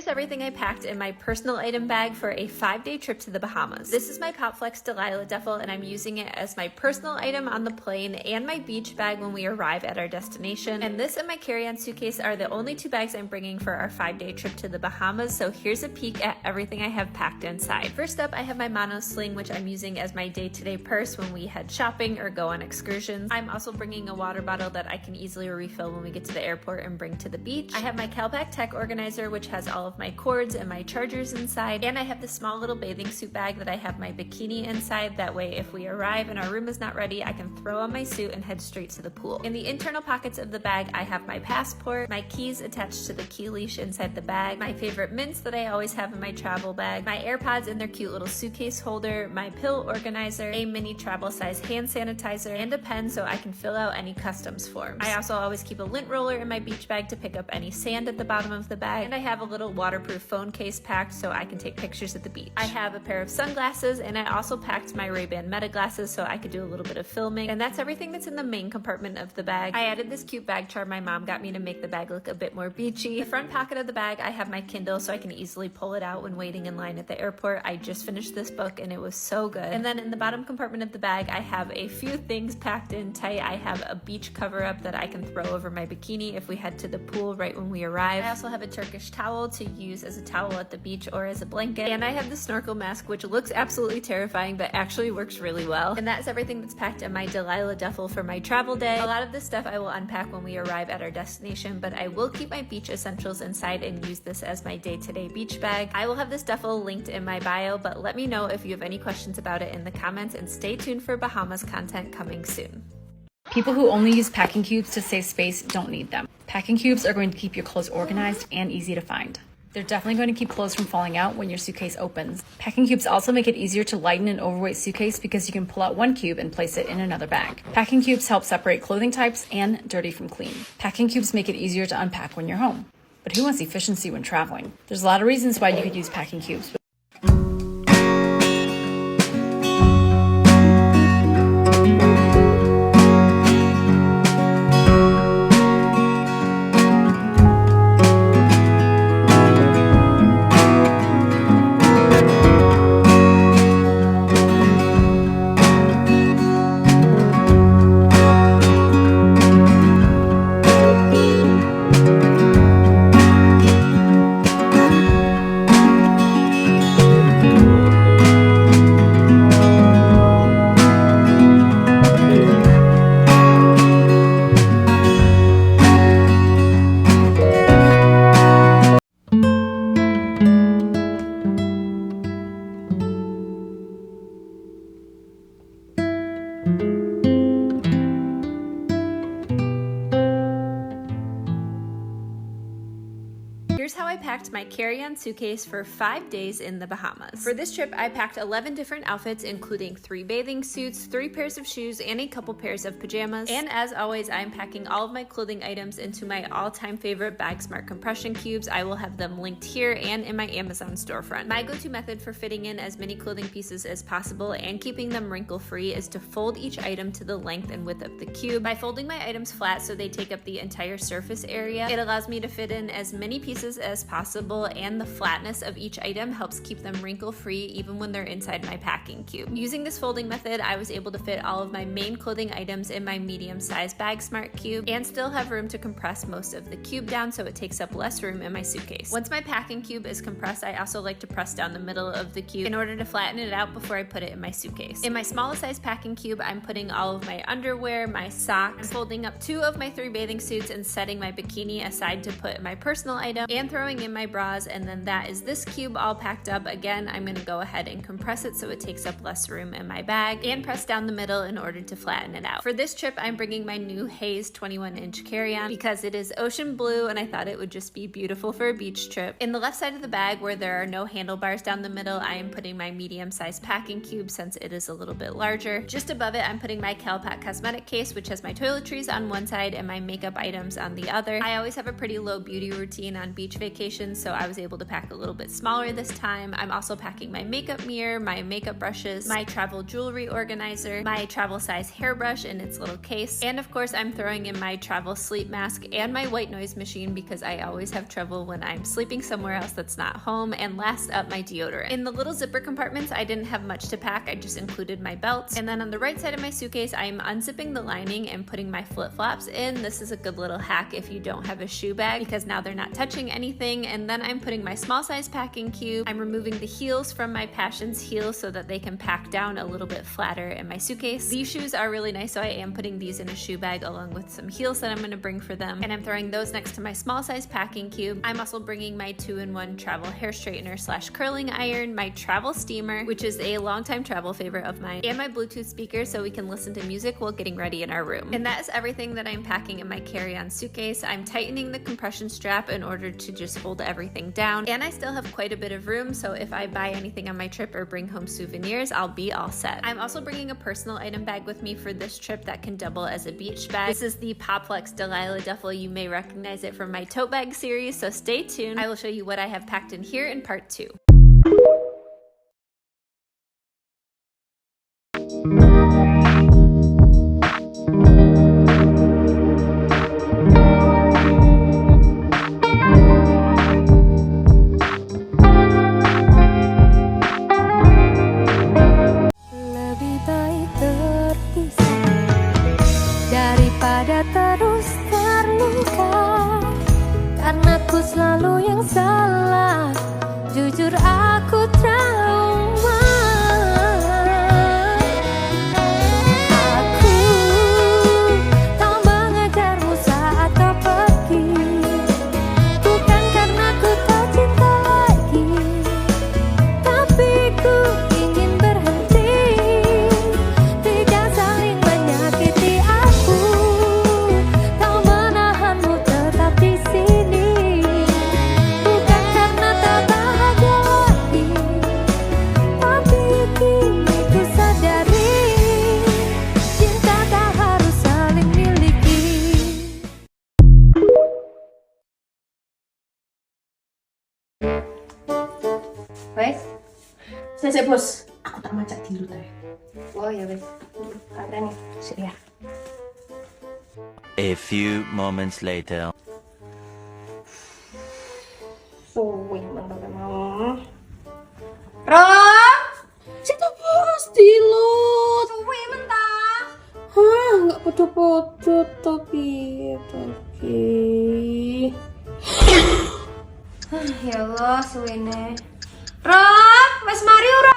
Here's everything I packed in my personal item bag for a 5-day trip to the Bahamas. This is my Popflex Delilah duffel, and I'm using it as my personal item on the plane and my beach bag when we arrive at our destination. And this and my carry-on suitcase are the only 2 bags I'm bringing for our 5-day trip to the Bahamas, so here's a peek at everything I have packed inside. First up, I have my mono sling, which I'm using as my day-to-day purse when we head shopping or go on excursions. I'm also bringing a water bottle that I can easily refill when we get to the airport and bring to the beach. I have my CalPac Tech organizer, which has all of my cords and my chargers inside, and I have this small little bathing suit bag that I have my bikini inside. That way, if we arrive and our room is not ready, I can throw on my suit and head straight to the pool. In the internal pockets of the bag, I have my passport, my keys attached to the key leash inside the bag, my favorite mints that I always have in my travel bag, my AirPods in their cute little suitcase holder, my pill organizer, a mini travel size hand sanitizer, and a pen so I can fill out any customs forms. I also always keep a lint roller in my beach bag to pick up any sand at the bottom of the bag, and I have a little waterproof phone case packed so I can take pictures at the beach. I have a pair of sunglasses, and I also packed my Ray-Ban Meta glasses so I could do a little bit of filming, and that's everything that's in the main compartment of the bag. I added this cute bag charm my mom got me to make the bag look a bit more beachy. The front pocket of the bag, I have my Kindle so I can easily pull it out when waiting in line at the airport. I just finished this book and it was so good. And then in the bottom compartment of the bag, I have a few things packed in tight. I have a beach cover-up that I can throw over my bikini if we head to the pool right when we arrive. I also have a Turkish towel to use as a towel at the beach or as a blanket. And I have the snorkel mask, which looks absolutely terrifying but actually works really well. And that's everything that's packed in my Delilah duffel for my travel day. A lot of this stuff I will unpack when we arrive at our destination, but I will keep my beach essentials inside and use this as my day-to-day beach bag. I will have this duffel linked in my bio, but let me know if you have any questions about it in the comments, and stay tuned for Bahamas content coming soon. People who only use packing cubes to save space don't need them. Packing cubes are going to keep your clothes organized and easy to find. They're definitely going to keep clothes from falling out when your suitcase opens. Packing cubes also make it easier to lighten an overweight suitcase because you can pull out one cube and place it in another bag. Packing cubes help separate clothing types and dirty from clean. Packing cubes make it easier to unpack when you're home. But who wants efficiency when traveling? There's a lot of reasons why you could use packing cubes. Here's how I packed my carry-on suitcase for 5 days in the Bahamas. For this trip, I packed 11 different outfits, including 3 bathing suits, 3 pairs of shoes, and a couple pairs of pajamas. And as always, I'm packing all of my clothing items into my all-time favorite Bag Smart compression cubes. I will have them linked here and in my Amazon storefront. My go-to method for fitting in as many clothing pieces as possible and keeping them wrinkle-free is to fold each item to the length and width of the cube. By folding my items flat so they take up the entire surface area, it allows me to fit in as many pieces as possible, and the flatness of each item helps keep them wrinkle-free even when they're inside my packing cube. Using this folding method, I was able to fit all of my main clothing items in my medium-sized Bag Smart cube and still have room to compress most of the cube down so it takes up less room in my suitcase. Once my packing cube is compressed, I also like to press down the middle of the cube in order to flatten it out before I put it in my suitcase. In my smallest size packing cube, I'm putting all of my underwear, my socks, folding up 2 of my 3 bathing suits and setting my bikini aside to put my personal item, and throwing in my bras, and then that is this cube all packed up. Again, I'm going to go ahead and compress it so it takes up less room in my bag, and press down the middle in order to flatten it out. For this trip, I'm bringing my new Haze 21-inch carry-on because it is ocean blue and I thought it would just be beautiful for a beach trip. In the left side of the bag, where there are no handlebars down the middle, I am putting my medium-sized packing cube since it is a little bit larger. Just above it, I'm putting my CalPac cosmetic case, which has my toiletries on one side and my makeup items on the other. I always have a pretty low beauty routine on beach vacations, Compilation, so I was able to pack a little bit smaller this time. I'm also packing my makeup mirror, my makeup brushes, my travel jewelry organizer, my travel size hairbrush in its little case, and of course I'm throwing in my travel sleep mask and my white noise machine because I always have trouble when I'm sleeping somewhere else that's not home, and last up, my deodorant. In the little zipper compartments, I didn't have much to pack. I just included my belts, and then on the right side of my suitcase, I'm unzipping the lining and putting my flip-flops in. This is a good little hack if you don't have a shoe bag because now they're not touching anything. And then I'm putting my small size packing cube. I'm removing the heels from my Passions heels so that they can pack down a little bit flatter in my suitcase. These shoes are really nice, so I am putting these in a shoe bag along with some heels that I'm going to bring for them, and I'm throwing those next to my small size packing cube. I'm also bringing my 2-in-1 travel hair straightener / curling iron, my travel steamer, which is a longtime travel favorite of mine, and my Bluetooth speaker so we can listen to music while getting ready in our room. And that is everything that I'm packing in my carry-on suitcase. I'm tightening the compression strap in order to just hold everything down, and I still have quite a bit of room, so if I buy anything on my trip or bring home souvenirs, I'll be all set. I'm also bringing a personal item bag with me for this trip that can double as a beach bag. This is the Popflex Delilah duffel. You may recognize it from my tote bag series, so stay tuned. I will show you what I have packed in here in part 2. Lebih baik terpisah daripada terus terluka, karena ku selalu yang salah. Jujur aku trauma. Aku tak mengejarmu saat kau pergi, bukan karena ku tak cinta lagi, tapi ku ingin berhenti. Tidak saling menyakiti aku, tak menahanmu tetap di sini, bukan karena tak bahagia lagi, tapi kini ku sadari cinta tak harus saling miliki. Wes, Saya bos, aku tak macak dulu teh. oh ya wes, ada nih, Siap. A few moments later. suwi menurut mau. Rom, Situ bos, dilut. suwi mentah. Hah, nggak podo-podo tapi. Ya Allah, suwine. Rom, wes mari ora.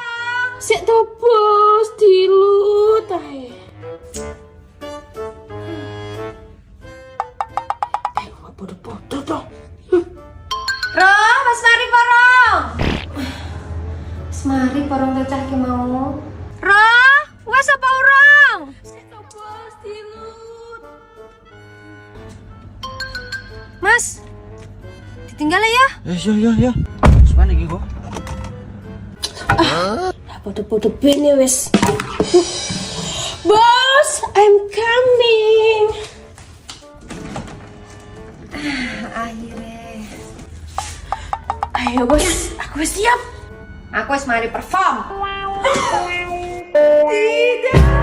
Sik to bos, dilut ae. Nggak podo-podo toh. Rom, wes mari porong. Wes mari porong cacah ki mau. Rom, wes apa urang? Sik to bos, dilut. Mas, ditinggal ya? Ya. Semuanya lagi kok. Podo-podo bene wes. Bos, I'm coming. Akhirnya. Ayo bos, aku siap. Aku wes mari perform. Tidak.